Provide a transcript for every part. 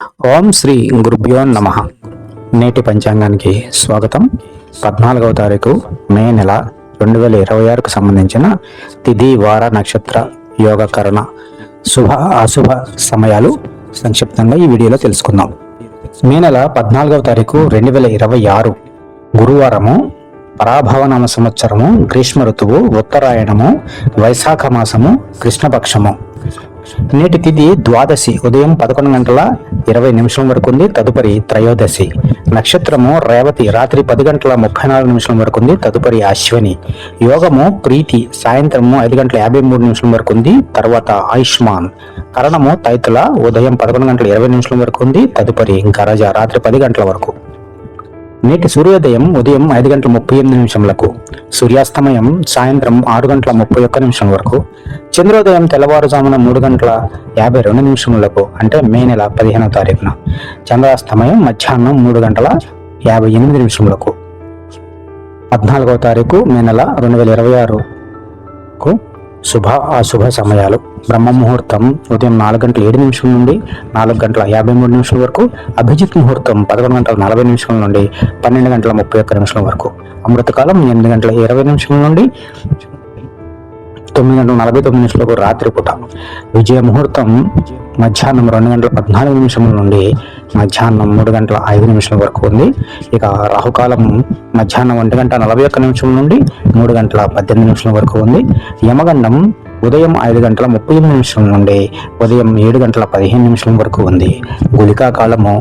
ఓం శ్రీ గురుభ్యో నమః. నేటి పంచాంగానికి స్వాగతం. 14వ తారీఖు మే నెల 2026కు సంబంధించిన తిథి వార నక్షత్ర యోగకరణ శుభ అశుభ సమయాలు సంక్షిప్తంగా ఈ వీడియోలో తెలుసుకుందాం. మే నెల 14వ తారీఖు 2026 గురువారము, పరాభవనామ సంవత్సరము, గ్రీష్మ ఋతువు, ఉత్తరాయణము, వైశాఖ మాసము, కృష్ణపక్షము. నేటి తిథి ద్వాదశి ఉదయం 11:20 వరకు ఉంది. తదుపరి త్రయోదశి. నక్షత్రము రేవతి రాత్రి 10:34 వరకు ఉంది. తదుపరి అశ్విని. యోగము ప్రీతి సాయంత్రము 5:53 వరకు ఉంది. తర్వాత ఆయుష్మాన్. కరణము తైతుల ఉదయం 11:20 వరకు ఉంది. తదుపరి గరజ రాత్రి 10 గంటల వరకు. నేటి సూర్యోదయం ఉదయం 5:38 సూర్యాస్తమయం సాయంత్రం 6:31 వరకు. చంద్రోదయం తెల్లవారుజామున 3:52 అంటే మే నెల 15వ తారీఖున. చంద్రాస్తమయం మధ్యాహ్నం 3:58 14వ తారీఖు మే నెల 2026 శుభ అశుభ సమయాలు. బ్రహ్మ ముహూర్తం ఉదయం 4:07 నుండి 4:53 వరకు. అభిజిత్ ముహూర్తం 11:40 నుండి 12:31 వరకు. అమృతకాలం 8:20 నుండి 9:49 వరకు రాత్రిపూట. విజయ ముహూర్తం మధ్యాహ్నం 2:14 నుండి మధ్యాహ్నం 3:05 వరకు ఉంది. ఇక రాహుకాలం మధ్యాహ్నం 1:41 నుండి 3:18 వరకు ఉంది. యమగండం ఉదయం 5:38 నుండి ఉదయం 7:15 వరకు ఉంది. గుళికా కాలము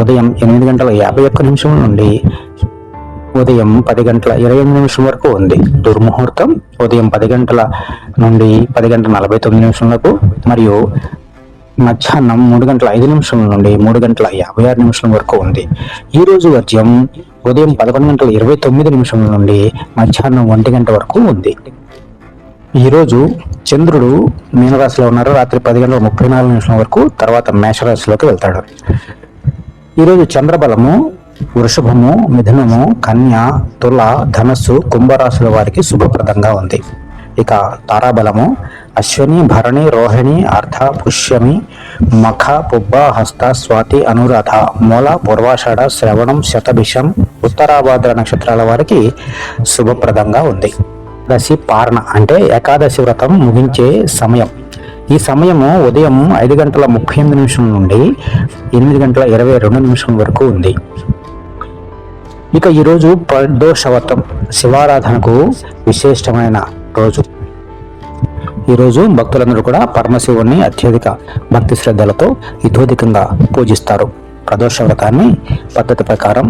ఉదయం 8:51 నుండి ఉదయం 10:28 వరకు ఉంది. దుర్ముహూర్తం ఉదయం 10 గంటల నుండి 10:49 వరకు మరియు మధ్యాహ్నం 3:05 నుండి 3:56 వరకు ఉంది. ఈ రోజు వర్జ్యం ఉదయం 11:29 నుండి మధ్యాహ్నం 1 గంట వరకు ఉంది. ఈరోజు చంద్రుడు మీనరాశిలో ఉన్నారు. రాత్రి 10:34 వరకు. తర్వాత మేషరాశిలోకి వెళ్తాడు. ఈరోజు చంద్రబలము వృషభము, మిథునము, కన్య, తుల, ధనస్సు, కుంభరాశుల వారికి శుభప్రదంగా ఉంది. ఇక తారాబలము అశ్విని, భరణి, రోహిణి, అర్ధ, పుష్యమి, మఖ, పుబ్బ, హస్త, స్వాతి, అనురాధ, మూల, పూర్వాషాఢ, శ్రవణం, శతభిషం, ఉత్తరాభాద్ర నక్షత్రాల వారికి శుభప్రదంగా ఉంది. దశి పారణ అంటే ఏకాదశి వ్రతం ముగించే సమయం. ఈ సమయము ఉదయం 5:38 నుండి 8:22 వరకు ఉంది. ఇక ఈరోజు ప్రదోషవ్రతం శివారాధనకు విశేషమైన రోజు. ఈరోజు భక్తులందరూ కూడా పరమశివుణ్ణి అత్యధిక భక్తి శ్రద్ధలతో ఇతోధికంగా పూజిస్తారు. ప్రదోష వ్రతాన్ని పద్ధతి ప్రకారం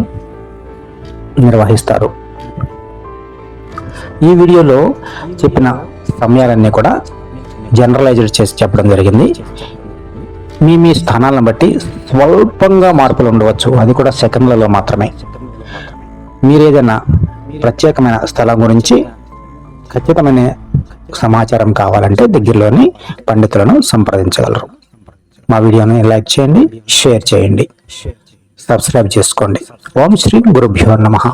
నిర్వహిస్తారు. ఈ వీడియోలో చెప్పిన సమయాలన్నీ కూడా జనరలైజ్డ్ చేసి చెప్పడం జరిగింది. మీ స్థానాలను బట్టి స్వల్పంగా మార్పులు ఉండవచ్చు. అది కూడా సెకండ్లలో మాత్రమే. మీరేదైనా ప్రత్యేకమైన స్థలం గురించి ఖచ్చితమైన సమాచారం కావాలంటే దగ్గరలోని పండితులను సంప్రదించగలరు. మా వీడియోని లైక్ చేయండి, షేర్ చేయండి, సబ్స్క్రైబ్ చేసుకోండి. ఓం శ్రీ గురుభ్యో నమః.